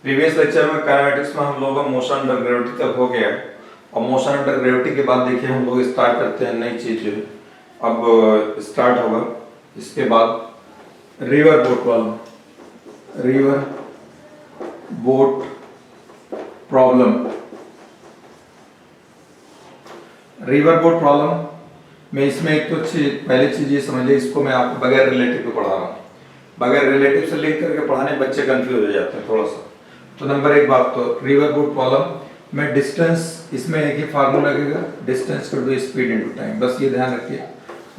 Previous lecture में kinematics में हम लोगों का मोशन अंडर ग्रेविटी तक हो गया और मोशन अंडर ग्रेविटी के बाद देखिए हम लोग स्टार्ट करते हैं नई चीज जो है अब स्टार्ट होगा इसके बाद river boat problem. River boat problem, river boat problem में इसमें एक तो पहली चीज ये समझ लीजिए, इसको मैं आपको बगैर रिलेटिव को पढ़ा रहा हूँ। बगैर रिलेटिव से लिंक करके पढ़ाने बच्चे कंफ्यूज हो जाते हैं थोड़ा सा। तो नंबर एक बात तो रिवर बोट प्रॉब्लम में डिस्टेंस, इसमें एक ही फार्मूला लगेगा, distance to speed into time. बस ये ध्यान रखिए,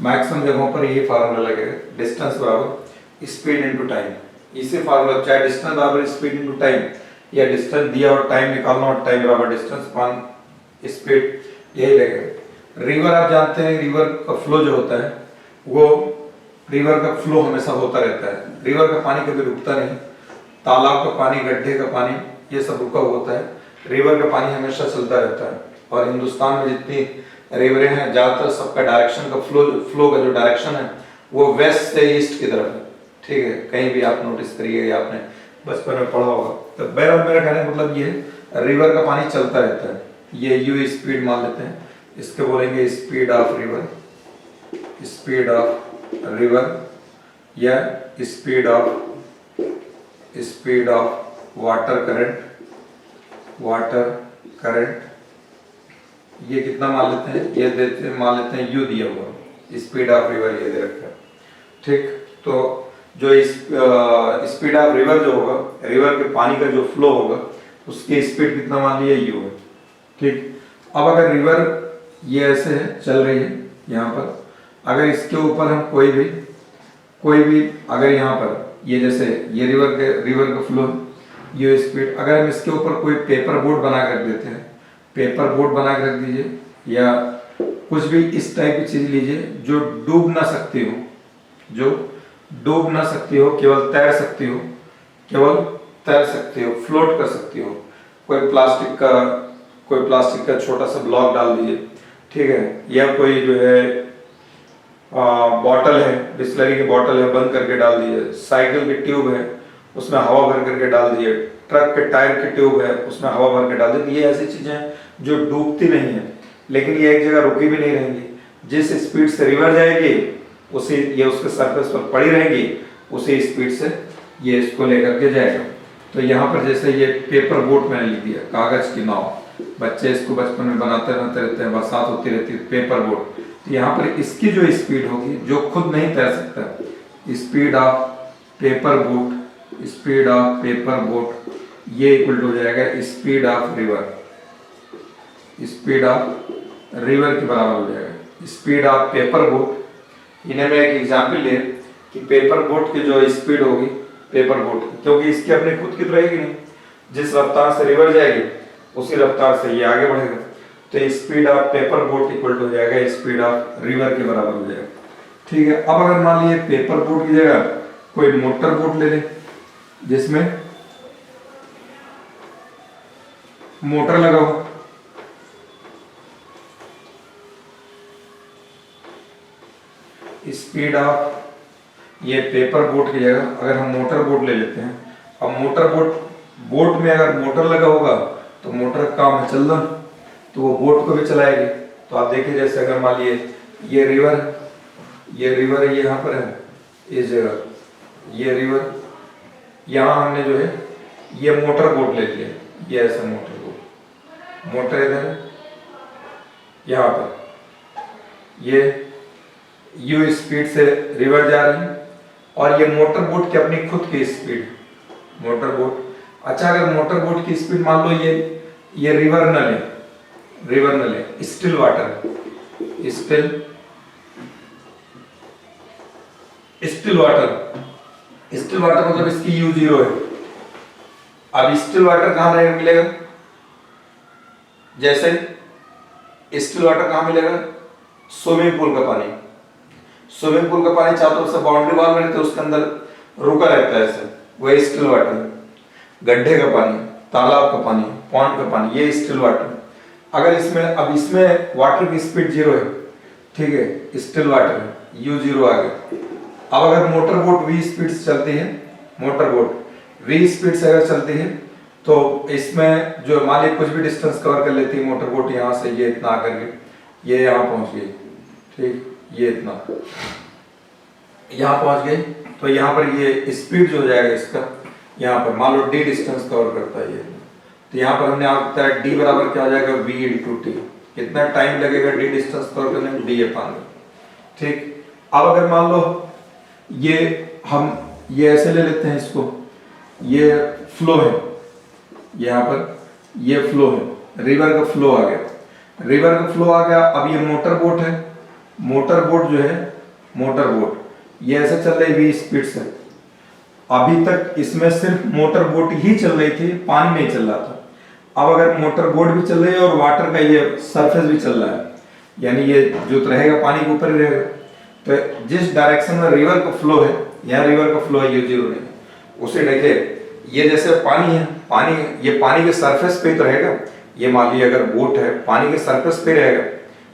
मैक्सिमम जगहों पर यही फार्मूला लगेगा, डिस्टेंस बराबर स्पीड इनटू टाइम। इसी फार्मूला, चाहे डिस्टेंस बराबर स्पीड इनटू टाइम या डिस्टेंस दिया और टाइम निकालना और टाइम बराबर डिस्टेंस अपॉन स्पीड, यही लगेगा। रिवर आप जानते हैं, रिवर का फ्लो जो होता है वो, रिवर का फ्लो हमेशा होता रहता है। रिवर का पानी कभी रुकता नहीं, तालाब का पानी, गड्ढे का पानी, ये सब रुका हुआ होता है। रिवर का पानी हमेशा चलता रहता है। और हिंदुस्तान में जितनी रिवरें हैं ज्यादातर सबका डायरेक्शन का फ्लो का जो डायरेक्शन है वो वेस्ट से ईस्ट की तरफ है। ठीक है, कहीं भी आप नोटिस करिए या आपने बचपन में पढ़ा होगा। तो बहरहाल मेरा कहने का मतलब ये है, रिवर का पानी चलता रहता है। ये यू स्पीड मान लेते हैं, इसके बोलेंगे speed of river, speed of river या speed of water current, water current. ये कितना मान लेते हैं, ये देते हैं, मान लेते हैं यू दिया हुआ, स्पीड ऑफ रिवर ये दे रखा है। ठीक, तो जो स्पीड ऑफ रिवर जो होगा, रिवर के पानी का जो फ्लो होगा उसकी स्पीड कितना मान लिया, यू है। ठीक, अब अगर रिवर ये ऐसे है चल रही है यहाँ पर, अगर इसके ऊपर हम कोई भी अगर यहाँ पर ये जैसे ये रिवर का फ्लो ये स्पीड, अगर हम इसके ऊपर कोई पेपर बोट बना कर देते हैं, पेपर बोट बना कर रख दीजिए या कुछ भी इस टाइप की चीज लीजिए जो डूब ना सकती हो, जो डूब ना सकती हो, केवल तैर सकती हो, केवल तैर सकती हो, फ्लोट कर सकती हो। कोई प्लास्टिक का छोटा सा ब्लॉक डाल दीजिए, ठीक है, या कोई जो है बॉटल है, बिस्लरी की बॉटल है, बंद करके डाल दीजिए। साइकिल की ट्यूब है, उसमें हवा भर करके डाल दीजिए। ट्रक के टायर की ट्यूब है, उसमें हवा भर के डाल दीजिए। ये ऐसी चीजें जो डूबती नहीं है, लेकिन ये एक जगह रुकी भी नहीं रहेंगी। जिस स्पीड से रिवर जाएगी उसी ये उसके सरफेस पर पड़ी रहेगी, उसी स्पीड से ये इसको लेकर के जाएगा। तो यहाँ पर जैसे ये पेपर बोट मैंने लिख दिया, कागज की नाव, बच्चे इसको बचपन में बनाते रहते हैं, बरसात होती रहती है, पेपर बोट। तो यहाँ पर इसकी जो स्पीड होगी, जो खुद नहीं तैर सकता, speed of paper boat, speed of paper boat ये इक्वल टू हो जाएगा speed of river, speed of river के बराबर हो जाएगा। स्पीड ऑफ पेपर बोट, इन्हें मैं एक एग्जाम्पल ले कि पेपर बोट की जो स्पीड होगी, पेपर बोट की, क्योंकि इसकी अपनी खुद की तो रहेगी नहीं, जिस रफ्तार से रिवर जाएगी उसी रफ्तार से ये आगे बढ़ेगा। तो speed of paper boat equal to हो जाएगा स्पीड ऑफ रिवर के बराबर हो जाएगा। ठीक है, अब अगर मान लीजिए पेपर बोट की जगह कोई मोटर बोट ले ले जिसमें मोटर लगा हो, स्पीड ऑफ ये पेपर बोट की जगह अगर हम मोटर बोट ले लेते हैं। अब मोटर बोट में अगर मोटर लगा होगा तो मोटर का काम है चलना, तो वो बोट को भी चलाएगी। तो आप देखिए, जैसे अगर मान लीजिए ये रिवर है, यहाँ पर है इस जगह ये रिवर, यहाँ हमने जो है ये मोटर बोट ले लिया, ये ऐसा मोटर इधर यहाँ पर, ये यू स्पीड से रिवर जा रही है और ये मोटर बोट की अपनी खुद की स्पीड, मोटर बोट। अच्छा, अगर मोटर बोट की स्पीड मान लो ये रिवर न ले, स्टिल वाटर मतलब इसकी यू 0 है। अब स्टिल वाटर कहां मिलेगा, जैसे स्टिल वाटर कहां मिलेगा, स्विमिंग पूल का पानी। स्विमिंग पूल का पानी चारों तरफ से बाउंड्री वॉल में रहता है, उसके अंदर रुका रहता है ऐसे, वही स्टिल वाटर। गड्ढे का पानी, तालाब का पानी, पॉन्ड का पानी, ये स्टिल वाटर। अगर इसमें वाटर की स्पीड 0 है, ठीक है, स्टिल वाटर है, यू 0 आ गया। अब अगर मोटर बोट v स्पीड से चलती है, मोटर बोट v स्पीड से अगर चलती है तो इसमें जो मान लीजिए कुछ भी डिस्टेंस कवर कर लेती है मोटर बोट, यहाँ से ये इतना आकर के ये यहाँ पहुंच गई, ठीक, ये इतना यहाँ पहुंच गई। तो यहाँ पर ये स्पीड जो हो जाएगा इसका, यहाँ पर मान लो डी डिस्टेंस कवर करता है ये, तो यहाँ पर हमने आपको बताया डी बराबर क्या हो जाएगा, वी इंटू टी। कितना टाइम लगेगा डी डिस्टेंस कवर करने में, डी अपान, ठीक। अब अगर मान लो ये हम ये ऐसे ले लेते हैं इसको, ये फ्लो है, यहाँ पर ये फ्लो है, रिवर का फ्लो आ गया, रिवर का फ्लो आ गया। अब ये मोटर बोट है, मोटर बोट जो है, मोटर बोट ये ऐसे चल रही हुई स्पीड से, अभी तक इसमें सिर्फ मोटर बोट ही चल रही थी, पानी नहीं चल रहा था। अब अगर मोटर बोट भी चल रही है और वाटर का ये सरफेस भी चल रहा है, यानी ये जो रहेगा पानी के ऊपर ही रहेगा, तो जिस डायरेक्शन में रिवर का फ्लो है, यहाँ रिवर का फ्लो है, ये जीरो नहीं, उसे देखिए ये जैसे पानी है, पानी ये पानी के सरफेस पे तो रहेगा, ये मान लीजिए अगर बोट है पानी के सरफेस पे रहेगा,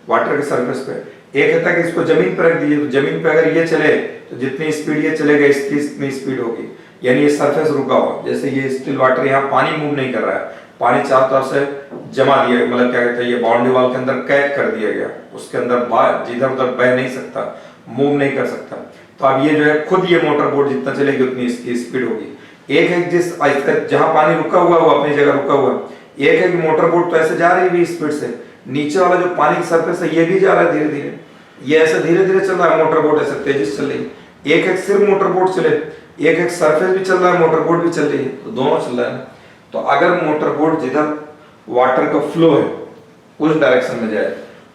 वाटर के सरफेस पे। एक है तक इसको जमीन पर रख दीजिए, तो जमीन पे अगर ये चले तो जितनी स्पीड ये चलेगा इसकी इतनी स्पीड होगी, यानी ये सरफेस रुका हुआ। जैसे ये स्टिल वाटर, यहाँ पानी मूव नहीं कर रहा है, पानी चारों तरफ से जमा दिया, मतलब क्या कहते हैं, ये बाउंड्री वॉल के अंदर कैद कर दिया गया, उसके अंदर जिधर उधर बह नहीं सकता, मूव नहीं कर सकता। तो अब ये जो है खुद ये मोटर बोट जितना चलेगी उतनी इसकी स्पीड होगी। एक है जिस जहां पानी रुका हुआ वो अपनी जगह रुका हुआ, एक है कि मोटर बोट तो ऐसे जा रही है स्पीड से, नीचे वाला जो पानी की सरफेस है ये भी जा रहा है धीरे धीरे, ये ऐसे धीरे धीरे चल रहा है, मोटर बोट ऐसे तेजी से चल रही है। एक है सिर्फ मोटर बोट चले, एक है सरफेस भी चल रहा है, मोटर बोट भी चल रही है, तो दोनों चल रहा है। तो अगर मोटर बोट जिधर वाटर का फ्लो है उस डायरेक्शन में जाए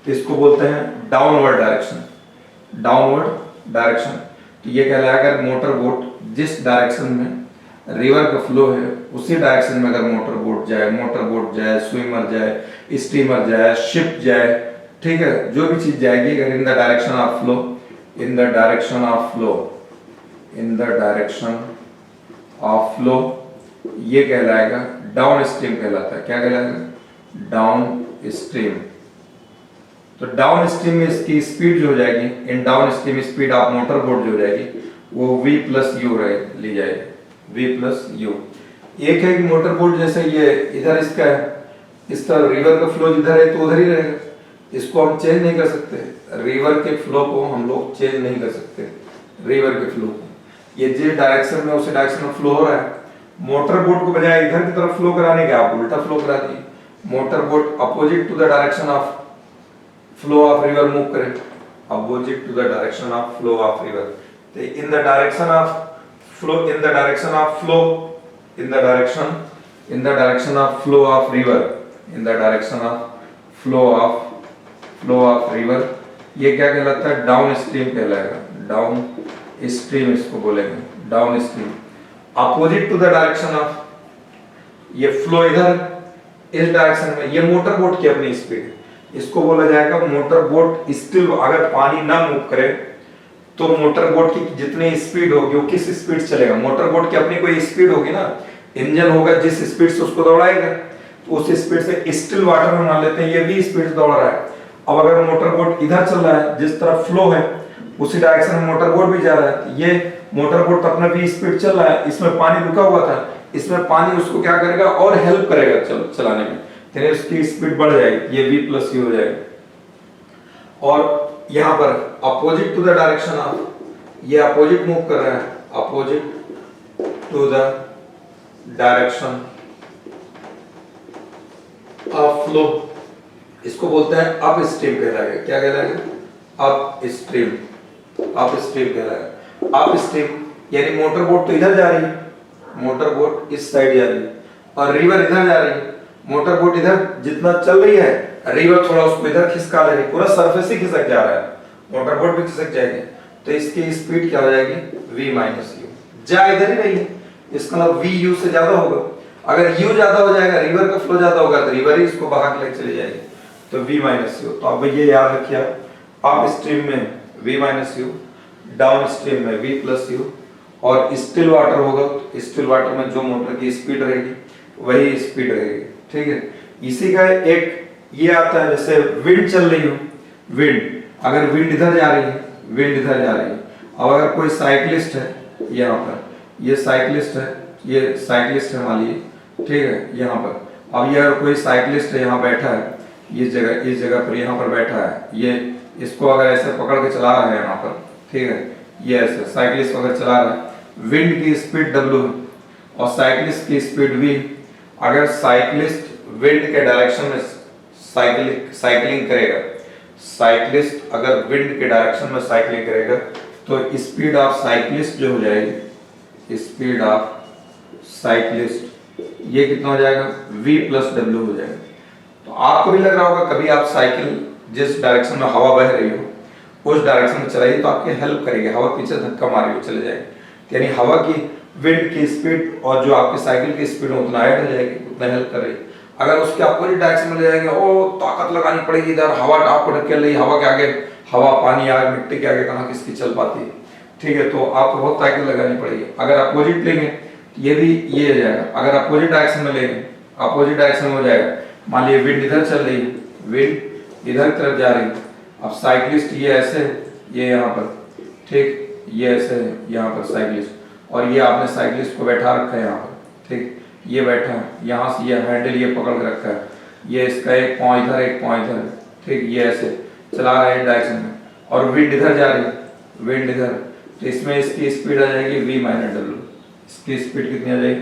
तो इसको बोलते हैं डाउनवर्ड डायरेक्शन, डाउनवर्ड डायरेक्शन। तो ये कहलाएगा अगर मोटर बोट जिस डायरेक्शन में रिवर का फ्लो है उसी डायरेक्शन में अगर मोटर बोट जाए, स्विमर जाए, स्टीमर जाए, शिप जाए, ठीक है, जो भी चीज जाएगी अगर इन the direction of flow, in the direction of flow, in the direction of flow, ये कहलाएगा डाउन स्ट्रीम कहलाता है। क्या कहलाएगा? Down stream. तो डाउन स्ट्रीम में इसकी स्पीड जो हो जाएगी, इन down stream speed of motor boat जो हो जाएगी वो v प्लस यू ली जाएगी, v प्लस यू। एक है कि मोटर बोट जैसे ये इधर इसका है, इस तरह रिवर का फ्लो जिधर है तो उधर ही रहेगा, इसको हम चेंज नहीं कर सकते। रिवर के फ्लो को हम लोग चेंज नहीं कर सकते, रिवर के फ्लो को, ये जिस डायरेक्शन में उसी डायरेक्शन में फ्लो हो रहा है। मोटर बोट को बजाय इधर की तरफ फ्लो कराने के आप उल्टा फ्लो करा दिए, motor boat opposite to the direction of flow of river move करे, opposite to the direction of flow of river. तो in the direction of flow, in the direction of flow, in the direction of flow of river, in the direction of flow of river, ये क्या कहलाता है? Downstream कहलाएगा, downstream इसको बोलेंगे, downstream. Opposite to the direction of, ये flow इधर इस डायरेक्शन में, ये मोटर बोट की अपनी स्पीड, इसको बोला जाएगा मोटर बोट स्टिल, अगर पानी ना मूव करे तो मोटर बोट की जितनी स्पीड होगी वो किस स्पीड से चलेगा? मोटर बोट की अपनी कोई स्पीड होगी ना, इंजन होगा जिस स्पीड से उसको दौड़ाएगा, तो उस स्पीड से स्टिल वाटर में मान लेते हैं ये भी स्पीड से दौड़ रहा है। अब अगर मोटर बोट इधर चल रहा है, जिस तरफ फ्लो है उसी डायरेक्शन में मोटर बोट भी जा रहा है, ये मोटर बोट अपना भी स्पीड चल रहा है, इसमें पानी रुका हुआ था, इसमें पानी उसको क्या करेगा और हेल्प करेगा चलाने में, यानी उसकी स्पीड बढ़ जाएगी, ये v प्लस यू हो जाएगा। और यहाँ पर opposite to the direction of, ये अपोजिट मूव कर रहा है, opposite to the direction of flow, इसको बोलते हैं अप स्ट्रीम कहलाएगा। क्या कहलाएगा? अप स्ट्रीम, अप स्ट्रीम कहलाएगा। अप स्ट्रीम यानी मोटर बोट तो इधर जा रही है, मोटर बोट इस साइड जा रही है और रिवर इधर जा रही है, मोटर बोट इधर जितना चल रही है, रिवर थोड़ा उसको इधर खिसका ले रही है, पूरा सरफेस ही खिसक जा रहा है, मोटर बोट भी खिसक जाएगी, तो इसकी स्पीड क्या हो जाएगी? v माइनस यू, जा इधर ही रही है, इसका मतलब v u से ज्यादा होगा। अगर u ज्यादा हो जाएगा, रिवर का फ्लो ज्यादा होगा, तो रिवर ही इसको बहा के लेके चली जाएगी, तो v माइनस यू। तो अब ये याद रखिए, अप स्ट्रीम में v minus you, down stream में v प्लस यू, और स्टिल वाटर होगा, स्टिल वाटर में जो मोटर की स्पीड रहेगी वही स्पीड रहेगी, ठीक है। इसी का एक ये आता है, जैसे विंड चल रही हो, विंड, अगर विंड इधर जा रही है, विंड इधर जा रही है, अब अगर कोई साइकिलिस्ट है, यहाँ पर ये साइकिलिस्ट है, ये साइकिलिस्ट है मान लीजिए, ठीक है। यहाँ पर अब ये अगर कोई साइकिलिस्ट यहाँ बैठा है, इस जगह पर यहाँ पर बैठा है, ये इसको अगर ऐसे पकड़ के चला रहा है यहाँ पर, ठीक है, ये ऐसे साइकिलिस्ट अगर चला रहा है, विंड की स्पीड w और साइकिलिस्ट की स्पीड v। अगर साइकिलिस्ट विंड के डायरेक्शन में साइकिलिंग करेगा, साइकिलिस्ट अगर विंड के डायरेक्शन में साइकिलिंग करेगा तो स्पीड ऑफ साइकिलिस्ट जो हो जाएगी, स्पीड ऑफ साइकिलिस्ट ये कितना हो जाएगा, v प्लस w हो जाएगा। तो आपको भी लग रहा होगा कभी आप साइकिल जिस डायरेक्शन में हवा बह रही हो उस डायरेक्शन में चलाइए तो आपकी हेल्प करेगी, हवा पीछे धक्का मारी हो चले जाएगी, यानी हवा की विंड की स्पीड और जो आपकी साइकिल की स्पीड उतना ऐड हो जाएगी, उतना हेल्प कर रही है। अगर उसके अपोजिट डायरेक्शन में ले जाएंगे, ओ ताकत लगानी पड़ेगी, इधर हवा आपको ढकेल रही, हवा के आगे हवा, पानी, आग, मिट्टी के आगे कहाँ किसकी चल पाती है, ठीक है, तो आपको बहुत ताकत लगानी पड़ेगी। अगर अपोजिट लेंगे ये भी ये हो जाएगा, अगर अपोजिट डायरेक्शन में लेंगे, अपोजिट डायरेक्शन में हो जाएगा, मान लीजिए विंड इधर चल रही है, विंड इधर तरफ जा रही है, अब साइकिलिस्ट ये ऐसे, ये यहाँ पर, ठीक, ये ऐसे है यहाँ पर साइकिलिस्ट, और ये आपने साइकिलिस्ट को बैठा रखा है यहाँ पर, ठीक, ये बैठा है, यहाँ से ये हैंडल ये पकड़ के रखा है, ये इसका एक पाँव इधर एक पाँव इधर, ठीक, ये ऐसे चला रहा है डायरेक्शन में, और विंड इधर जा रही है, विंड इधर, तो इसमें इसकी स्पीड आ जाएगी v माइनस डब्ल्यू। इसकी स्पीड कितनी आ जाएगी,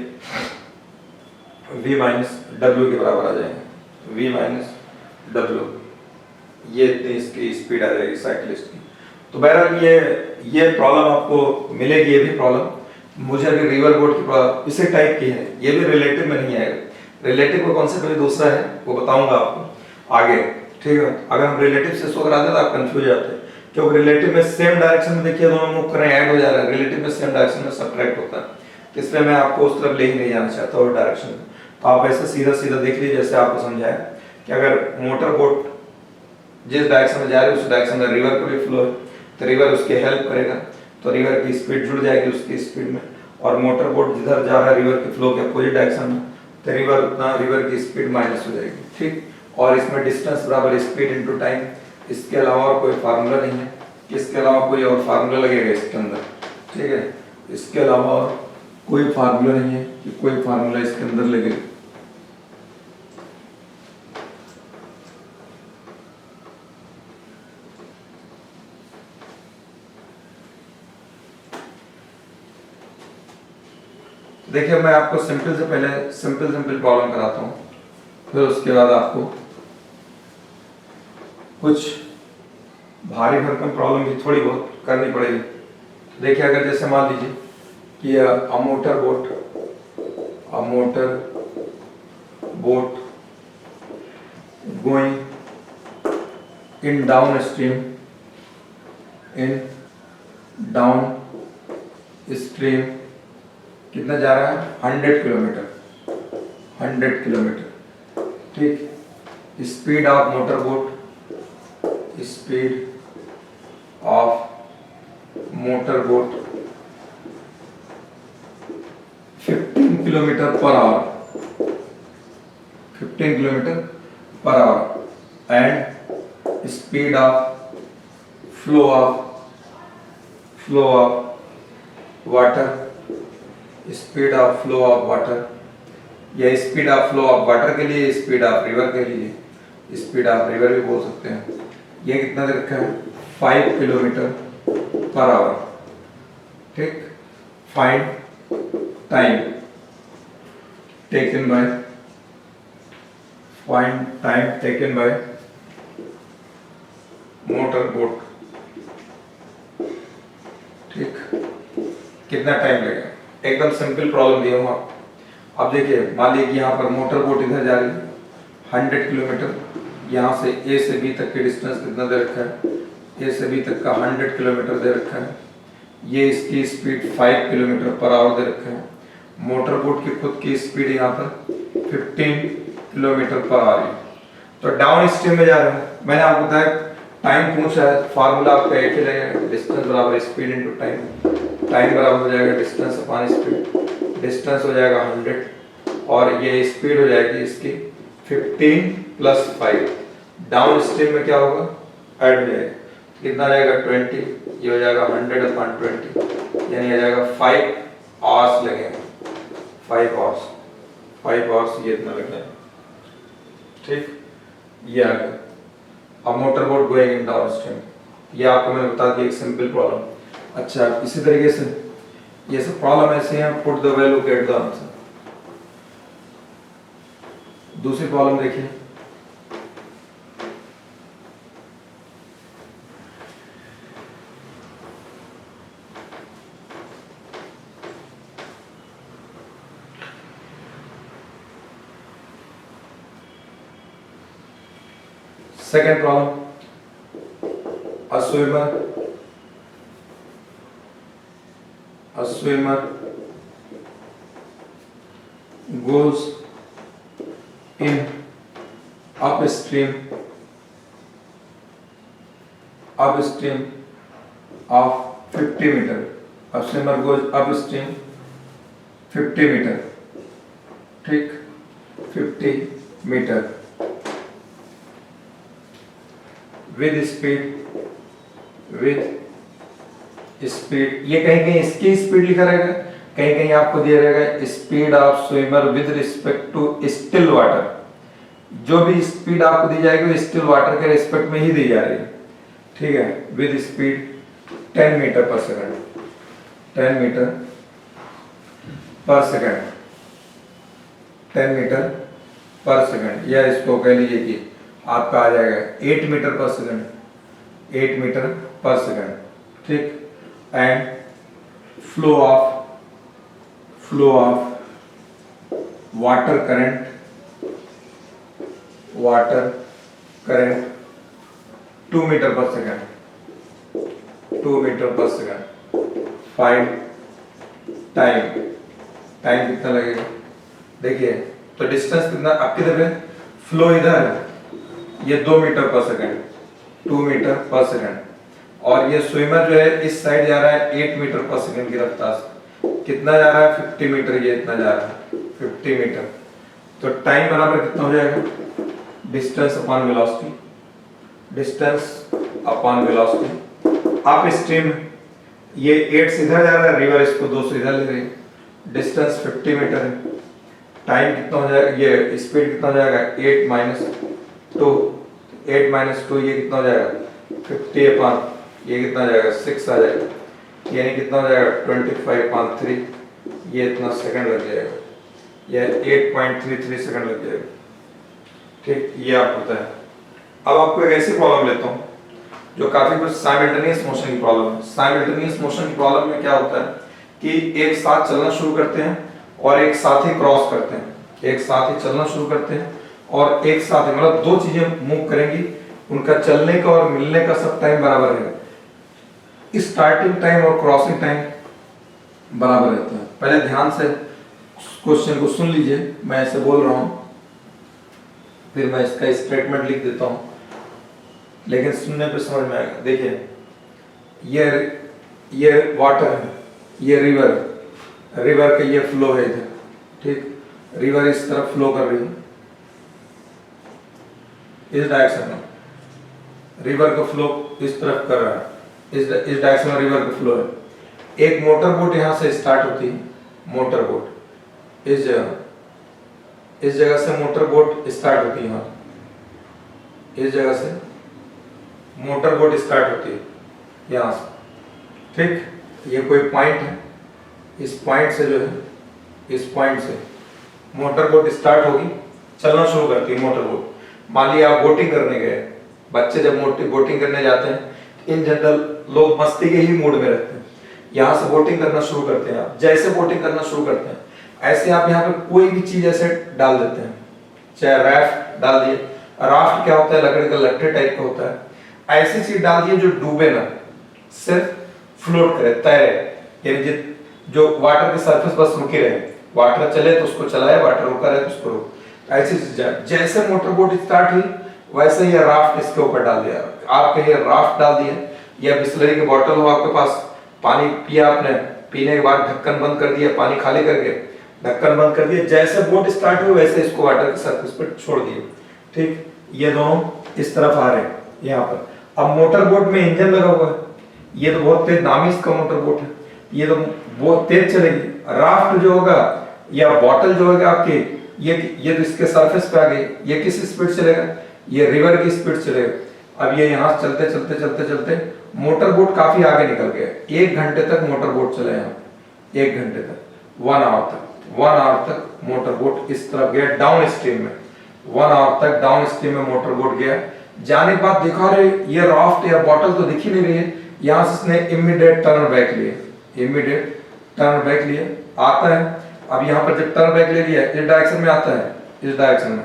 v माइनस डब्ल्यू के बराबर आ जाएगी, v माइनस डब्ल्यू, ये इतनी इसकी स्पीड आ जाएगी साइकिलिस्ट की। तो बहरहाल ये प्रॉब्लम आपको मिलेगी, ये भी प्रॉब्लम मुझे अभी रिवर बोर्ड की प्रॉब्लम इसी टाइप की है, ये भी रिलेटिव में नहीं आएगा, रिलेटिव का कॉन्सेप्ट भी दूसरा है, वो बताऊंगा आपको आगे, ठीक है। अगर हम रिलेटिव से इसको कराते तो आप कंफ्यूज जाते हैं, क्योंकि रिलेटिव में सेम डायरेक्शन में देखिए दोनों मूव कर रहे हैं, ऐड हो जा रहा है, रिलेटिव में सेम डायरेक्शन में सब्ट्रैक्ट होता है, इसलिए मैं आपको उस तरफ ले ही नहीं जाना चाहता उस डायरेक्शन में। तो आप ऐसे सीधा सीधा देख लीजिए, जैसे आपको समझाया कि अगर मोटर बोट जिस डायरेक्शन में जा रही है उस डायरेक्शन में रिवर का भी फ्लो है, तो रिवर उसकी हेल्प करेगा, तो रिवर की स्पीड जुड़ जाएगी उसकी स्पीड में, और मोटर बोट जिधर जा रहा है रिवर के फ्लो के अपोजिट डायरेक्शन में, तो रिवर की स्पीड माइनस हो जाएगी, ठीक। और इसमें डिस्टेंस बराबर स्पीड इनटू टाइम, इसके अलावा और कोई फार्मूला नहीं है, इसके अलावा कोई और फार्मूला लगेगा इसके अंदर, ठीक है, इसके अलावा और कोई फार्मूला नहीं है कि कोई फार्मूला इसके अंदर लगेगा। देखिए मैं आपको सिंपल से पहले सिंपल प्रॉब्लम कराता हूँ, फिर उसके बाद आपको कुछ भारी भरकम प्रॉब्लम भी थोड़ी बहुत करनी पड़ेगी। देखिए अगर जैसे मान लीजिए कि a motor boat going in downstream कितना जा रहा है, 100 किलोमीटर, ठीक। Speed of motor boat, speed of motor boat 15 kilometre per hour, 15 kilometre per hour, and speed of flow of water, speed of flow of water, या speed of flow of water के लिए speed of river के लिए speed of river भी बोल सकते हैं। ये कितना दे रखा है, 5 किलोमीटर पर आवर, ठीक। Find time taken by motor boat, ठीक, कितना टाइम लगेगा। एकदम सिंपल प्रॉब्लम दिया हूँ। अब देखिए मान लीजिए यहाँ पर मोटर बोट इधर जा रही है 100 किलोमीटर, यहाँ से ए से बी तक की डिस्टेंस कितना दे रखा है, ए से बी तक का 100 किलोमीटर दे रखा है, ये इसकी स्पीड 5 किलोमीटर पर आवर दे रखा है, मोटर बोट की खुद की स्पीड यहाँ पर 15 किलोमीटर पर आ रही है, तो डाउन स्ट्रीम में जा रहा है। मैंने आपको बताया टाइम पूछा है, फार्मूला आपका एक ही लगेगा, डिस्टेंस बराबर स्पीड इनटू टाइम, टाइम बराबर हो जाएगा डिस्टेंस अपॉन स्पीड, डिस्टेंस हो जाएगा 100 और ये स्पीड हो जाएगी इसकी 15 प्लस 5, डाउन स्ट्रीम में क्या होगा, ऐड हो जाएगा, कितना जाएगा 20, ये हो जाएगा 100 अपॉन 20, यानी आ जाएगा 5 आवर्स लगेंगे, 5 आवर्स, 5 आवर्स ये इतना लग जाएगा। ठीक, ये आ गया। अब motor boat going in down stream, ये आपको मैंने बता दिया एक सिंपल प्रॉब्लम। अच्छा, इसी तरीके से ये सब प्रॉब्लम ऐसे हैं, put the value get the answer. दूसरी प्रॉब्लम देखिए, second problem, a swimmer goes in upstream of 50 meter. A swimmer goes upstream 50 meter, ठीक, 50 मीटर with speed, ये कहीं कहीं इसकी स्पीड लिखा रहेगा, कहीं कहीं आपको दिया रहेगा speed of swimmer with respect to still water. जो भी स्पीड आपको दी जाएगी वो स्टिल वाटर के रिस्पेक्ट में ही दी जा रही है, ठीक है। With speed 10 metre per second, 10 metre per second, 10 metre per second, या इसको कह लीजिए कि आपका आ जाएगा 8 metre per second, 8 metre per second, ठीक। And flow of water current 2 metre per second, 2 metre per second. Find time कितना लगेगा, देखिए तो डिस्टेंस कितना आपकी तरफ है, फ्लो इधर है, ये 2 metre per second, 2 metre per second, और ये स्विमर जो है इस साइड जा रहा है 8 मीटर पर सेकंड की रफ्तार से। कितना जा रहा है, 50 मीटर, ये इतना जा रहा है 50 मीटर। तो टाइम बराबर कितना हो जाएगा, distance upon velocity, distance upon velocity. आप स्ट्रीम ये 8 सीधा जा रहा है, रिवर इसको 2 सीधा ले रही है, डिस्टेंस 50 मीटर है। टाइम कितना हो जाएगा, ये स्पीड कितना हो जाएगा, 8 माइनस 2, ये कितना हो जाएगा 50 अपॉन, ये कितना हो जाएगा 6 आ जाएगा, यानी कितना हो जाएगा 25/3, ये इतना सेकंड लग जाएगा, ये 8.33 सेकंड लग जाएगा, ठीक। ये आप पता है। अब आपको एक ऐसी प्रॉब्लम लेता हूँ जो काफी कुछ साइमल्टेनियस मोशन की प्रॉब्लम है। साइमल्टेनियस मोशन की प्रॉब्लम में क्या होता है कि एक साथ चलना शुरू करते हैं और एक साथ ही क्रॉस करते हैं, एक साथ ही चलना शुरू करते हैं और एक साथ ही, मतलब 2 चीजें मूव करेंगी, उनका चलने का और मिलने का सब टाइम बराबर है। स्टार्टिंग टाइम और क्रॉसिंग टाइम बराबर रहता है। पहले ध्यान से क्वेश्चन को सुन लीजिए, मैं ऐसे बोल रहा हूं, फिर मैं इसका स्टेटमेंट लिख देता हूं, लेकिन सुनने पे समझ में आएगा। देखिए ये वाटर है, ये रिवर का ये फ्लो है इधर, ठीक। रिवर इस तरफ फ्लो कर रही है, इस डायरेक्शन में रिवर का फ्लो इस तरफ कर रहा है, इस डायरेक्शन में रिवर का फ्लो है। एक मोटर बोट यहां से स्टार्ट होती है, मोटर बोट इस जगह से मोटर बोट स्टार्ट होती है, यहाँ इस जगह से मोटर बोट स्टार्ट होती है, यहाँ से, ठीक। ये कोई पॉइंट है, इस पॉइंट से जो है, इस पॉइंट से मोटर बोट स्टार्ट होगी, चलना शुरू करती है मोटर बोट। मान लिया आप बोटिंग करने गए, बच्चे जब बोटिंग करने जाते हैं, इन जनरल लोग मस्ती के ही मूड में रहते हैं, यहाँ से बोटिंग करना शुरू करते हैं। आप जैसे बोटिंग करना शुरू करते हैं, ऐसे आप यहाँ पे कोई भी चीज ऐसे डाल देते हैं, चाहे राफ्ट डाल दिए, राफ्ट क्या होता है, लकड़ी का लट्ठे टाइप का होता है, ऐसी चीज डाल दिए जो डूबे ना, सिर्फ फ्लोट करे, तैरे, यानी जो वाटर के सरफेस बस रुके रहे, वाटर चले तो उसको चलाए, वाटर रुका रहे तो उसको रोक, ऐसी चीज। जैसे मोटर बोट स्टार्ट हुई वैसे ही राफ्ट इसके ऊपर डाल दिया, आप कहिए राफ्ट डाल दिया, या बिस्लरी की बोतल हो आपके पास, पानी पिया आपने, पीने के बाद ढक्कन बंद कर दिया, पानी खाली करके ढक्कन बंद कर दिया, जैसे बोट स्टार्ट हुई वैसे इसको वाटर के सरफेस पर छोड़ दिए, ठीक। ये दोनों इस तरफ आ रहे हैं यहाँ पर। अब मोटर बोट में इंजन लगा हुआ है, ये तो बहुत तेज, नाम ही इसका मोटर बोट है, ये तो बहुत तेज चलेगी। राफ्ट जो होगा या बोतल जो होगा आपकी, ये तो इसके सरफेस पे आ गई, ये किस स्पीड चलेगा, ये रिवर की स्पीड चलेगा। अब ये यहाँ चलते चलते चलते चलते मोटर बोट काफी आगे निकल गया, 1 घंटे तक मोटर बोट चला यहाँ, 1 घंटे तक, 1 आवर तक, 1 आवर तक मोटर बोट इस तरफ गया डाउन स्ट्रीम में, 1 आवर तक डाउन स्ट्रीम में मोटर बोट गया। जाने के बाद देखा रे ये राफ्ट या बॉटल तो दिख ही नहीं रही है, यहाँ से इसने इमीडिएट टर्न बैक लिए, इमीडिएट टर्न बैक लिए, आता है। अब यहाँ पर जब टर्न बैक ले लिया इस डायरेक्शन में आता है, इस डायरेक्शन में,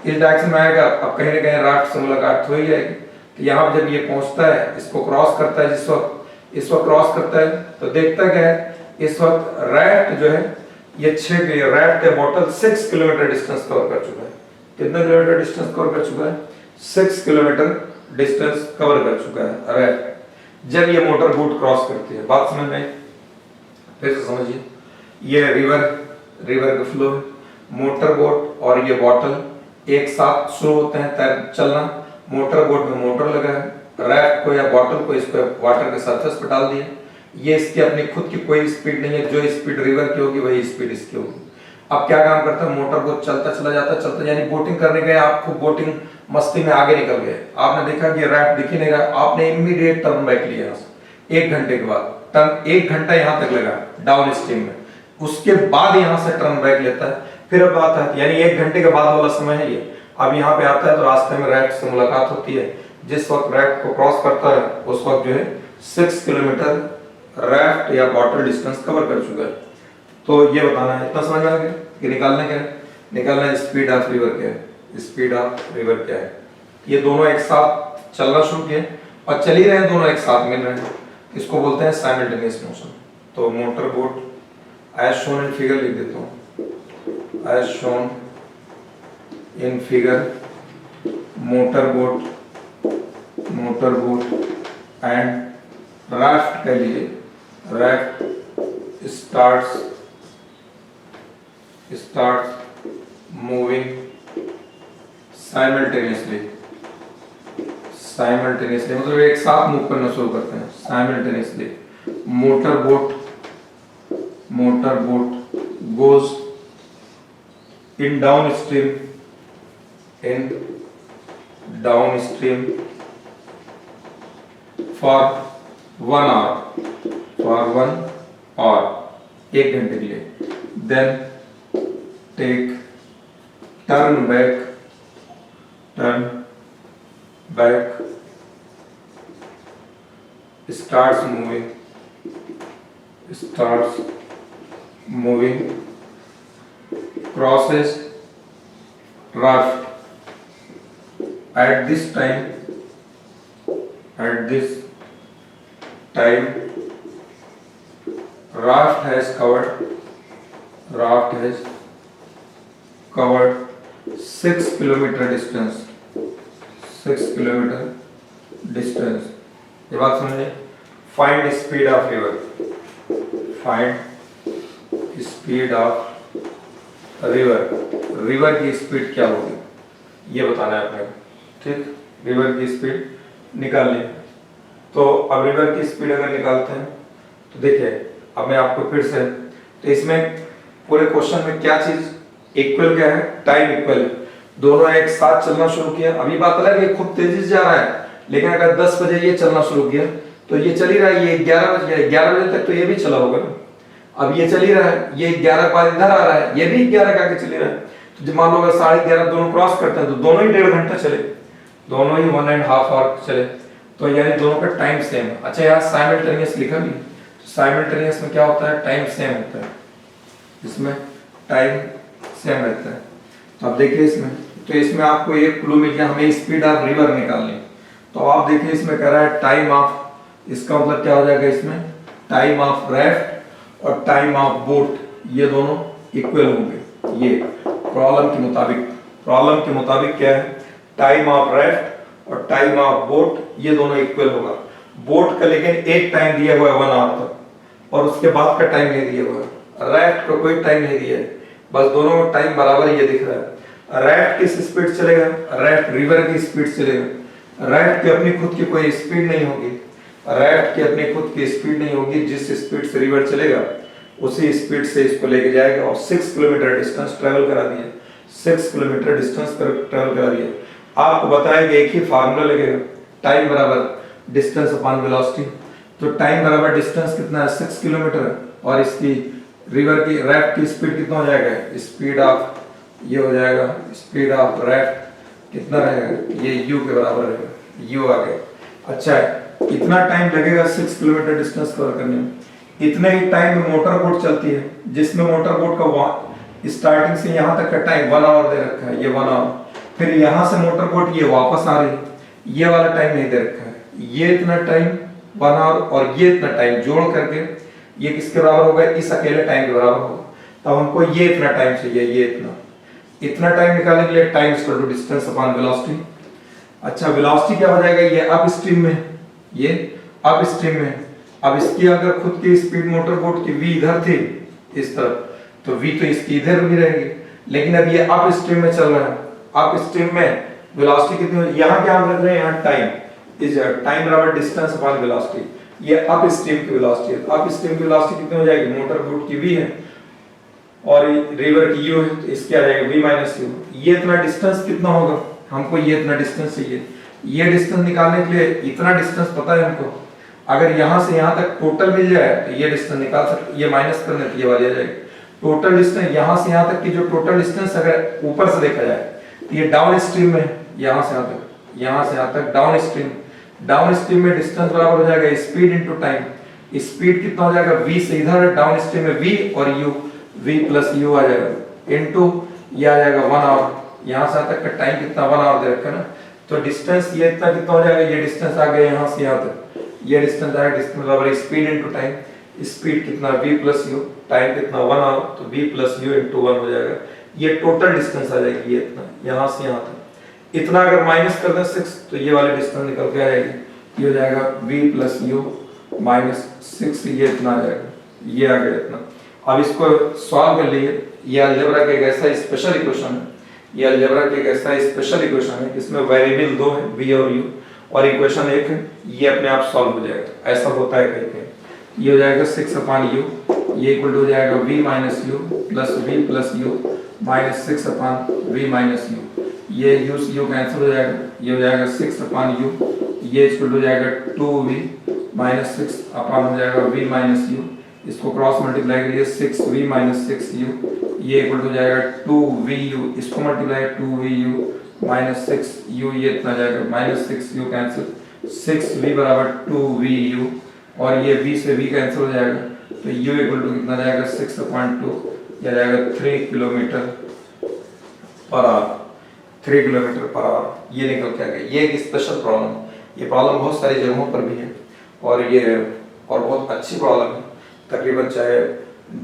इस डायरेक्शन में आएगा। अब कहीं ना कहीं राफ्ट से मुलाकात हो ही जाएगी। तो यहाँ पर जब ये पहुंचता है, इसको क्रॉस करता है, जिस वक्त इस वक्त क्रॉस करता है तो देखता क्या है, इस वक्त राफ्ट जो है ये राफ्ट या बॉटल 6 किलोमीटर डिस्टेंस कवर कर चुका है। कितना किलोमीटर डिस्टेंस कवर कर चुका है, 6 किलोमीटर डिस्टेंस कवर कर चुका है राफ्ट, जब ये मोटर बोट क्रॉस करती है। बात समझ में आई? फिर से समझिए, ये रिवर का फ्लो, मोटर बोट और ये बॉटल एक साथ शुरू होते हैं तैर चलना। मोटर बोट में मोटर लगा है, रैफ्ट को या बॉटल को इस पे वाटर के सरफेस पर डाल दिया। ये इसकी अपनी खुद की कोई स्पीड नहीं है, जो स्पीड रिवर की होगी वही स्पीड इसकी होगी। अब क्या काम करता है, मोटर बोट चलता चला जाता, चलता यानी बोटिंग करने गए आप, खूब बोटिंग मस्ती में आगे निकल गए, आपने देखा कि रैफ्ट दिख ही नहीं रहा, आपने इमीडिएट टर्न बैक लिया यहाँ से। 1 घंटे के बाद टर्न, 1 घंटा यहाँ तक लगा डाउन स्ट्रीम में, उसके बाद यहाँ से टर्न बैक लेता है। फिर अब आता है, यानी 1 घंटे के बाद वाला समय है ये। अब यहाँ पे आता है तो रास्ते में रैफ्ट से मुलाकात होती है। जिस वक्त रैफ्ट को क्रॉस करता है उस वक्त जो है 6 किलोमीटर रैफ्ट या बॉटल डिस्टेंस कवर कर चुका है। तो ये बताना है, इतना समझ में आ गया कि निकालना क्या है, निकालना है स्पीड ऑफ रिवर क्या है, स्पीड ऑफ रिवर क्या है। ये दोनों एक साथ चलना शुरू किए और चल ही रहे हैं, दोनों एक साथ मिल रहे हैं, इसको बोलते हैं साइमल्टेनियस मोशन। तो motor boat as shown in figure लिख देता हूँ, as shown in figure, motor boat and raft के लिए raft starts moving simultaneously मतलब एक साथ मूव करना शुरू करते हैं simultaneously। motor boat goes in downstream for 1 hour, 1 घंटे के लिए, then take turn back, starts moving, crosses raft. At this time raft has covered 6 kilometer distance, 6 kilometer distance। ये बात समझे। Find speed of river, find speed of river की speed क्या होगी ये बताना है अपने को, ठीक। रिवर की स्पीड निकालनी। तो अब रिवर की स्पीड अगर निकालते हैं तो देखिए, अब मैं आपको फिर से, तो इसमें पूरे क्वेश्चन में क्या चीज इक्वल क्या है, टाइम इक्वल, दोनों एक साथ चलना शुरू किया। अभी बात अलग है, खूब तेजी से जा रहा है, लेकिन अगर 10 बजे ये चलना शुरू किया तो ये चल ही रहा है, ये 11 बजे तक तो ये भी चला होगा ना। अब ये चल ही रहा है, ये 11 के बाद इधर आ रहा है, ये भी 11 का आगे चल ही रहा है। तो जब मान लो अगर 11:30 दोनों क्रॉस करते हैं तो दोनों ही 1.5 घंटा चले, दोनों ही 1.5 आवर चले, तो यानी दोनों का टाइम सेम है। अच्छा यहाँ साइमल्टेनियस लिखा भी, तो साइमल्टेनियस में क्या होता है, टाइम सेम होता है, इसमें टाइम सेम रहता है। तो अब देखिए इसमें, तो इसमें आपको एक क्लू मिल गया, हमें स्पीड ऑफ रिवर निकालनी। तो आप देखिए इसमें कह रहा है टाइम ऑफ, इसका मतलब क्या हो जाएगा, इसमें टाइम ऑफ रैफ्ट और टाइम ऑफ बोट ये दोनों इक्वल होंगे। ये प्रॉब्लम के मुताबिक क्या है, टाइम ऑफ रैफ्ट और टाइम ऑफ बोट ये दोनों इक्वल होगा। बोट का लेकिन एक टाइम दिया हुआ है 1 आवर तक, और उसके बाद का टाइम नहीं दिया हुआ है। रैफ्ट को कोई टाइम नहीं दिया है, बस दोनों का टाइम बराबर ये दिख रहा है। रैफ्ट किस स्पीड चलेगा, रैफ्ट रिवर की स्पीड चलेगा। रैफ्ट की अपनी खुद की कोई स्पीड नहीं होगी, रैफ्ट की अपनी खुद की स्पीड नहीं होगी, जिस स्पीड से रिवर चलेगा उसी स्पीड से इसको लेके जाएगा और 6 किलोमीटर डिस्टेंस ट्रेवल करा दिया। 6 किलोमीटर डिस्टेंस पर ट्रेवल करा रही है। आपको बताया कि एक ही फार्मूला लगेगा, टाइम बराबर डिस्टेंस अपॉन वेलोसिटी। तो टाइम बराबर डिस्टेंस कितना है 6 किलोमीटर, और इसकी रिवर की रैफ्ट की स्पीड कितना हो जाएगा, स्पीड ऑफ ये हो जाएगा स्पीड ऑफ रैफ्ट कितना रहेगा, ये u के बराबर रहेगा, u आ गया। अच्छा है, इतना टाइम लगेगा 6 किलोमीटर डिस्टेंस कवर करने में। इतने ही टाइम में मोटर बोट चलती है, जिसमें मोटर बोट का स्टार्टिंग से यहाँ तक का टाइम 1 आवर दे रखा है, ये 1 आवर। फिर यहाँ से मोटर बोट ये वापस आ रही है, ये वाला टाइम नहीं दे रखा है, ये इतना टाइम 1 आवर और ये इतना टाइम जोड़ करके ये किसके बराबर होगा, इस अकेले टाइम के बराबर होगा। तब हमको ये इतना टाइम चाहिए, ये इतना टाइम निकालने के लिए time equal to distance upon velocity. अच्छा, वेलोसिटी क्या हो जाएगा, ये अप स्ट्रीम में, ये अप स्ट्रीम में। अब इसकी अगर खुद की स्पीड मोटर बोट की v इधर थी इस तरफ, तो v तो इसकी इधर भी रहेगी, लेकिन अब ये अप स्ट्रीम में चल रहा है। अप स्ट्रीम में वेलोसिटी कितनी होगी, यहाँ क्या हम रख रहे हैं, यहाँ टाइम इज टाइम बराबर डिस्टेंस अपॉन वेलोसिटी। ये अप स्ट्रीम की वेलोसिटी है। अप स्ट्रीम की वेलोसिटी कितनी हो जाएगी, मोटर बोट की v है और रिवर की u है, तो इसके आ जाएगा v माइनस u। ये इतना डिस्टेंस कितना होगा, हमको ये इतना डिस्टेंस चाहिए। ये डिस्टेंस निकालने के लिए इतना डिस्टेंस पता है हमको, अगर यहाँ से यहाँ तक टोटल मिल जाए तो ये डिस्टेंस निकाल सकते, ये माइनस करने तो ये वाली आ जाएगी। टोटल डिस्टेंस यहाँ से यहाँ तक की जो टोटल डिस्टेंस अगर ऊपर से देखा जाए तो ये डाउन स्ट्रीम में, यहाँ से यहाँ तक डाउन स्ट्रीम में डिस्टेंस बराबर हो जाएगा स्पीड इनटू टाइम। स्पीड कितना हो जाएगा, v से इधर डाउन स्ट्रीम में v और u, v प्लस u आ जाएगा इनटू ये आ जाएगा 1 आवर। यहाँ से तक का टाइम कितना 1 आवर दे रखा है ना, तो डिस्टेंस ये इतना कितना हो जाएगा, ये डिस्टेंस आ गया यहाँ से यहाँ तक, ये डिस्टेंस आया, डिस्टेंस बराबर स्पीड इनटू टाइम। स्पीड कितना v प्लस u, टाइम कितना 1 आवर, तो v प्लस u इनटू 1 हो जाएगा। ये टोटल डिस्टेंस आ जाएगी, ये इतना यहाँ से यहाँ तक। इतना अगर माइनस कर दें 6 तो ये वाली डिस्टेंस निकल के आ जाएगी, ये हो जाएगा v प्लस u माइनस 6, ये इतना आ जाएगा, ये आ गया इतना। अब इसको सॉल्व कर लिए। ये अलजेब्रा का एक ऐसा स्पेशल इक्वेशन है, ये अलजेब्रा का एक ऐसा स्पेशल इक्वेशन है जिसमें वेरिएबल 2 है v और u, और इक्वेशन 1 है, ये अपने आप सॉल्व हो जाएगा। ऐसा होता है कहीं कहीं। ये हो जाएगा 6 अपॉन u, ये इक्वल हो जाएगा v minus u plus v plus u minus 6 upon v minus u। ये u से u कैंसिल हो जाएगा, ये हो जाएगा 6 अपॉन u, ये इक्वल हो जाएगा 2v माइनस 6 अपॉन हो जाएगा v माइनस u। इसको क्रॉस मल्टीप्लाई करिए 6v माइनस 6u, ये इक्वल हो जाएगा 2vu, इसको मल्टीप्लाई 2vu माइनस 6u, ये इतना जाएगा माइनस 6u कैंसिल, 6v बराबर 2vu, और ये v से v कैंसिल हो जाएगा, तो u इक्वल टू कितना जाएगा 6.2, यह जाएगा 3 kilometre per our, 3 kilometre per our. ये निकल के आ गया। ये एक स्पेशल प्रॉब्लम, ये प्रॉब्लम बहुत सारी जगहों पर भी है और ये और बहुत अच्छी प्रॉब्लम है। तकरीबन चाहे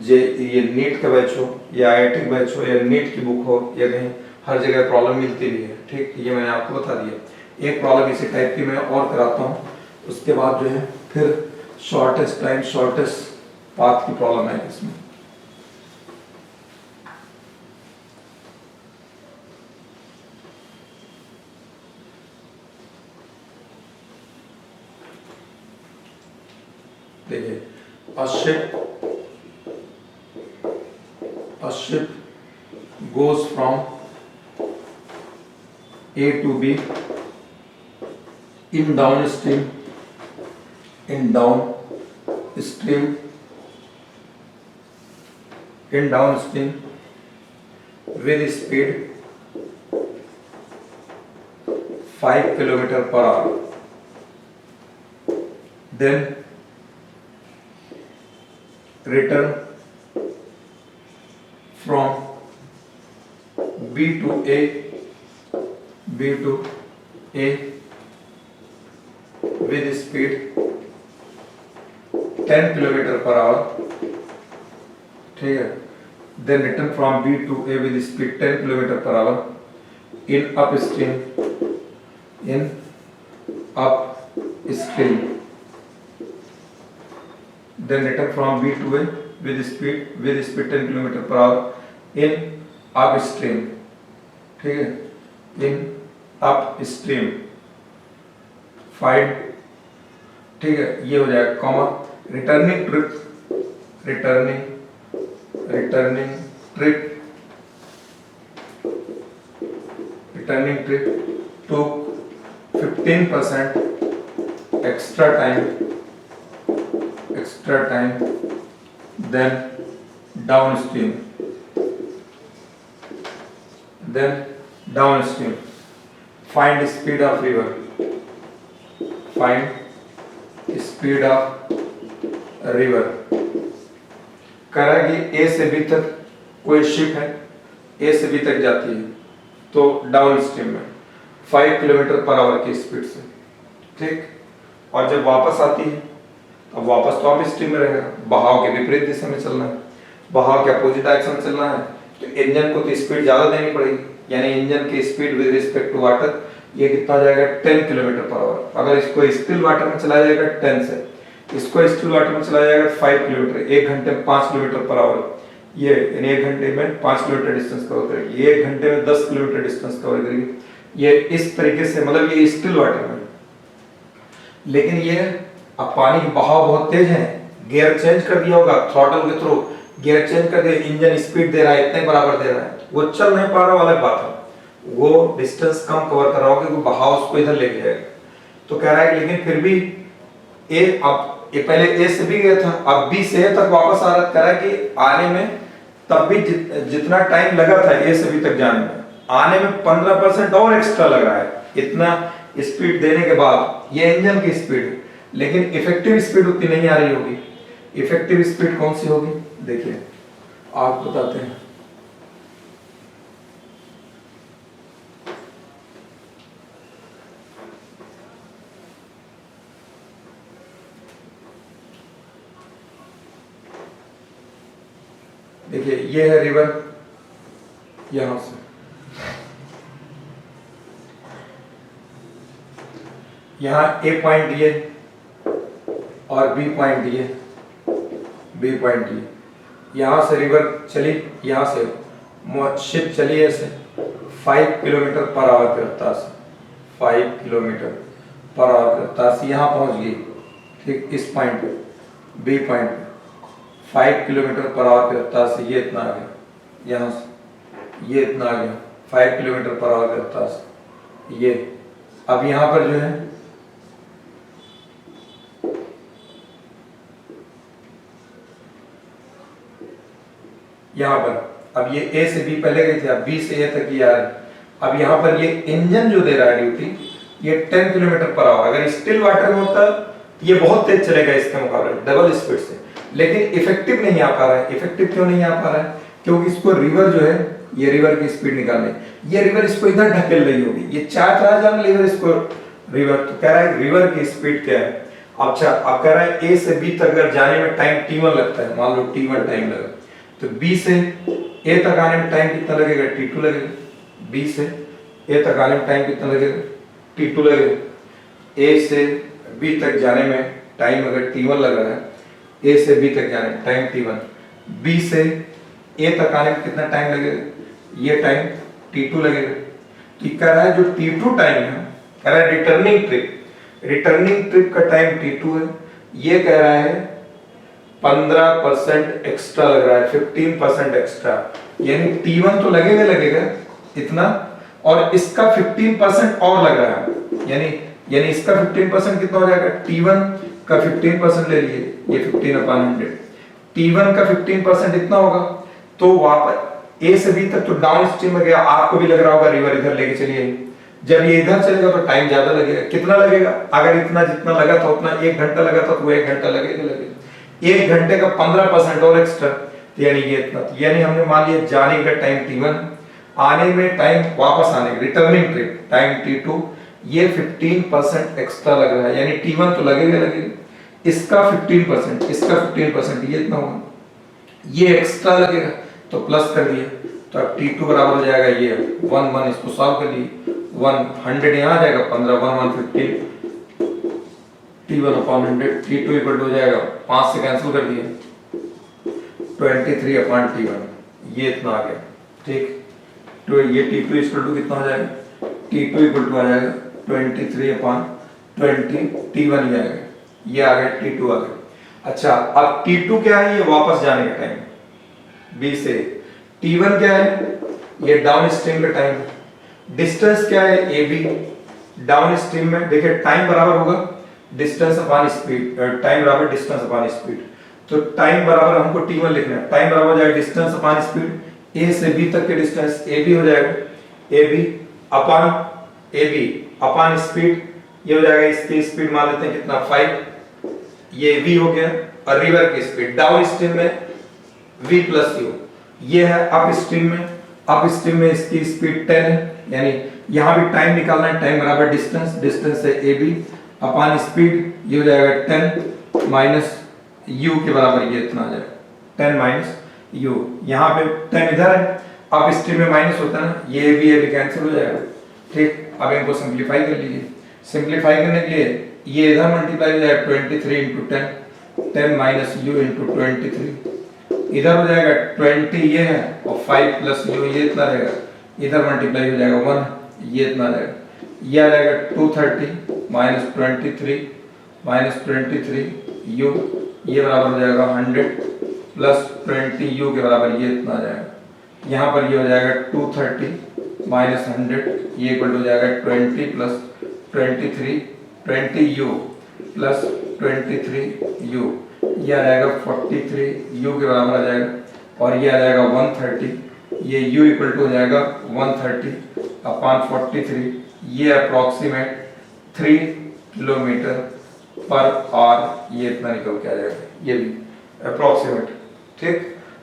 ये नीट का बैच हो या IIT का बैच हो या नीट की बुक हो या कहीं, हर जगह प्रॉब्लम मिलती भी है। ठीक, ये मैंने आपको बता दिया। एक प्रॉब्लम इसी टाइप की मैं और कराता हूँ, उसके बाद जो है फिर शॉर्टेस्ट टाइम शॉर्टेस्ट पाथ की प्रॉब्लम है इसमें। देखिए, a ship goes from A to B in downstream with speed 5 kilometer per hour. Then return from B to A with speed 10 kilometer per hour. ठीक है, then return from B to A with speed 10 kilometer per hour in upstream. Then return from B to A with speed 10 kilometer per hour in upstream. ठीक है, in upstream find, ठीक है, ये हो जाएगा comma returning trip returning trip took 15% extra time than downstream. Find speed of river. कह रहा है कि ए से बी तक कोई शिप है, ए से बी तक जाती है तो डाउन स्ट्रीम में 5 किलोमीटर पर आवर की स्पीड से, ठीक। और जब वापस आती है, अब वापस तो आप स्ट्रीम में रहेगा, बहाव के विपरीत दिशा में चलना है, बहाव के अपोजिट डायरेक्शन में चलना है, तो इंजन को तो स्पीड ज्यादा देनी पड़ेगी, यानी इंजन की speed with respect to water ये कितना हो जाएगा 10 किलोमीटर पर आवर। अगर इसको स्टिल वाटर में चलाया जाएगा 10 से, इसको स्टिल वाटर में चलाया जाएगा 5 किलोमीटर, 1 घंटे में 5 किलोमीटर पर आवर, ये यानी 1 घंटे में 5 किलोमीटर डिस्टेंस कवर करेगी, ये 1 घंटे में 10 किलोमीटर डिस्टेंस कवर करेगी, ये इस तरीके से, मतलब ये स्टिल वाटर में। लेकिन ये अब पानी की बहाव बहुत तेज है, गियर चेंज कर दिया होगा, थ्रॉटल के थ्रू गियर चेंज कर दिया, इंजन स्पीड दे रहा है, इतने बराबर दे रहा है, वो चल नहीं पा रहा, अलग बात है, वो डिस्टेंस कम कवर कर रहा होगा क्योंकि बहाव उसको इधर लेके जाएगा। तो कह रहा है कि लेकिन फिर भी ये पहले ए से बी गया था, अब बी से ए तक वापस आ रहा, कह रहा है कि आने में तब भी जितना टाइम लगा था ए से बी तक जाने में, आने में 15% और एक्स्ट्रा लग रहा है, इतना स्पीड देने के बाद। ये इंजन की स्पीड, लेकिन इफेक्टिव स्पीड उतनी नहीं आ रही होगी। इफेक्टिव स्पीड कौन सी होगी, देखिए आप बताते हैं। देखिए ये है रिवर, यहां से यहां ए पॉइंट ये और बी पॉइंट ये, यहां से रिवर चली, यहां से शिप चली ऐसे 5 किलोमीटर पर आवर की रफ्तार से, 5 किलोमीटर पर आवर की रफ्तार से यहां पहुंच गई, ठीक, इस पॉइंट पे, बी पॉइंट पे 5 किलोमीटर पर आवर की रफ्तार से ये इतना आ गया, यहाँ से ये इतना आ गया 5 किलोमीटर पर आवर की रफ्तार से ये। अब यहाँ पर जो है यहाँ पर अब ये ए से बी पहले गई थी, अब बी से ए तक ये आ रहा है। अब यहाँ पर ये इंजन जो दे रहा है ड्यूटी ये 10 किलोमीटर पर आवर, अगर स्टिल वाटर में होता ये बहुत तेज चलेगा इसके मुकाबले डबल स्पीड से, लेकिन इफेक्टिव नहीं आ पा रहा है। इफेक्टिव क्यों नहीं आ पा रहा है, क्योंकि इसको रिवर जो है, ये रिवर की स्पीड निकालनी, ये रिवर इसको इधर ढकेल रही होगी, ये चाह रहा जाना रिवर इसको, रिवर तो कह रहा है रिवर की स्पीड क्या है। अच्छा अब कह रहा है ए से बी तक अगर जाने में टाइम t1 लगता है, मान लो t1 टाइम लगा, तो बी से ए तक आने में टाइम कितना लगेगा, t2 लगेगा। बी से ए तक आने में टाइम कितना लगेगा, t2 लगेगा। ए से बी तक जाने में टाइम अगर t1 लग रहा है, ए से बी तक जाने में टाइम t1, बी से ए तक आने में कितना टाइम लगेगा, ये टाइम t2 लगेगा। तो कह रहा है जो t2 टाइम है, कह रहा है रिटर्निंग ट्रिप का टाइम t2 है, ये कह रहा है 15% एक्स्ट्रा लग रहा है, 15% एक्स्ट्रा, यानी t1 तो लगेगा इतना, और इसका 15% और लग रहा है, यानी इसका 15% कितना हो जाएगा, t1 का 15% ले लिए, ये 15/100, t1 का 15% इतना होगा, तो वापस ए से बी तक तो डाउन स्ट्रीम में गया, आपको भी लग रहा होगा रिवर इधर लेके चलिए, जब ये इधर चलेगा तो टाइम ज्यादा लगेगा। कितना लगेगा, अगर इतना जितना लगा था उतना 1 घंटा लगा था तो वो 1 घंटा लगेगा, 1 घंटे का 15% और एक्स्ट्रा, यानी ये इतना, यानी हमने मान लिया जाने का टाइम t1, आने में टाइम, वापस आने का रिटर्निंग ट्रिप टाइम t2, ये 15% एक्स्ट्रा लग रहा है, यानी t1 तो लगेगा, इसका 15%, ये इतना होगा, ये एक्स्ट्रा लगेगा तो प्लस कर दिए, तो अब t2 बराबर हो जाएगा ये 1 इसको सॉल्व कर लिए, 100 यहाँ आ जाएगा, 15 1 t1/100, t2 इक्वल हो जाएगा 5 से कैंसिल कर दिए 23/t1, ये इतना आ गया, ठीक। तो ये t2 इक्वल टू कितना हो जाएगा, t2 इक्वल टू आ जाएगा 23/20, t1 ये आएगा, ये आ गया t2 आ गया। अच्छा अब t2 क्या है, ये वापस जाने का टाइम बी से, t1 क्या है, ये डाउन स्ट्रीम का टाइम, डिस्टेंस क्या है ए बी, डाउन स्ट्रीम में देखिए टाइम बराबर होगा डिस्टेंस अपॉन स्पीड, टाइम बराबर डिस्टेंस अपॉन स्पीड। तो टाइम बराबर हमको t1 लिखना है, टाइम बराबर हो जाएगा डिस्टेंस अपॉन स्पीड, a से b तक के डिस्टेंस ए बी हो जाएगा, ए बी अपॉन स्पीड, ये हो जाएगा इसकी स्पीड मान लेते हैं कितना 5, ये v हो गया। और रिवर की स्पीड डाउन स्ट्रीम में v प्लस u, ये है अप स्ट्रीम में इसकी स्पीड 10 है, यानी यहां भी टाइम निकालना है, टाइम बराबर डिस्टेंस है ए बी अपॉन स्पीड, ये हो जाएगा 10 माइनस u के बराबर, ये इतना आ जाएगा 10 माइनस u, यहाँ पे 10 इधर है, अब स्ट्रीम में माइनस होता है ना, ये भी कैंसिल हो जाएगा। ठीक, अब इनको सिंपलीफाई कर लीजिए। सिंपलीफाई करने के लिए ये इधर मल्टीप्लाई हो जाएगा 23 इंटू 10 माइनस u इंटू 23, इधर हो जाएगा 20 ये है और 5 प्लस u ये इतना रहेगा, इधर मल्टीप्लाई हो जाएगा 1, ये इतना रहेगा, ये आ जाएगा 230 माइनस 23 u, ये बराबर हो जाएगा 100 प्लस 20 u के बराबर ये इतना आ जाएगा, यहाँ पर ये हो जाएगा 230 माइनस 100, ये इक्वल हो जाएगा 20 प्लस 20 u प्लस 23 u, ये आ जाएगा 43 u के बराबर आ जाएगा, और ये आ जाएगा 130, ये u इक्वल टू हो जाएगा 130 अपॉन 43, ये अप्रोक्सीमेट 3 किलोमीटर पर आवर, ये इतना निकल के आ जाएगा, ये भी अप्रोक्सीमेट। ठीक,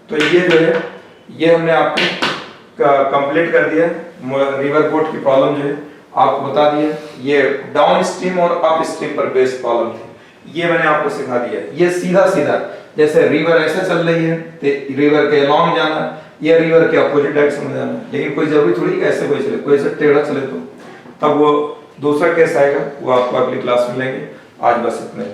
तो ये जो है ये हमने आपको कंप्लीट कर दिया, रिवर बोट की प्रॉब्लम जो है आपको बता दिया, ये डाउन स्ट्रीम और अप स्ट्रीम पर बेस्ड प्रॉब्लम थी, ये मैंने आपको सिखा दिया। ये सीधा सीधा जैसे रिवर ऐसे चल रही है तो रिवर के अलॉन्ग जाना या रिवर के अपोजिट डायरेक्शन में जाना, लेकिन कोई जरूरी थोड़ी कि ऐसे कोई चले, कोई ऐसे टेढ़ा चले तो तब वो दूसरा केस आएगा, वो आपको अगली क्लास में लेंगे। आज बस इतने।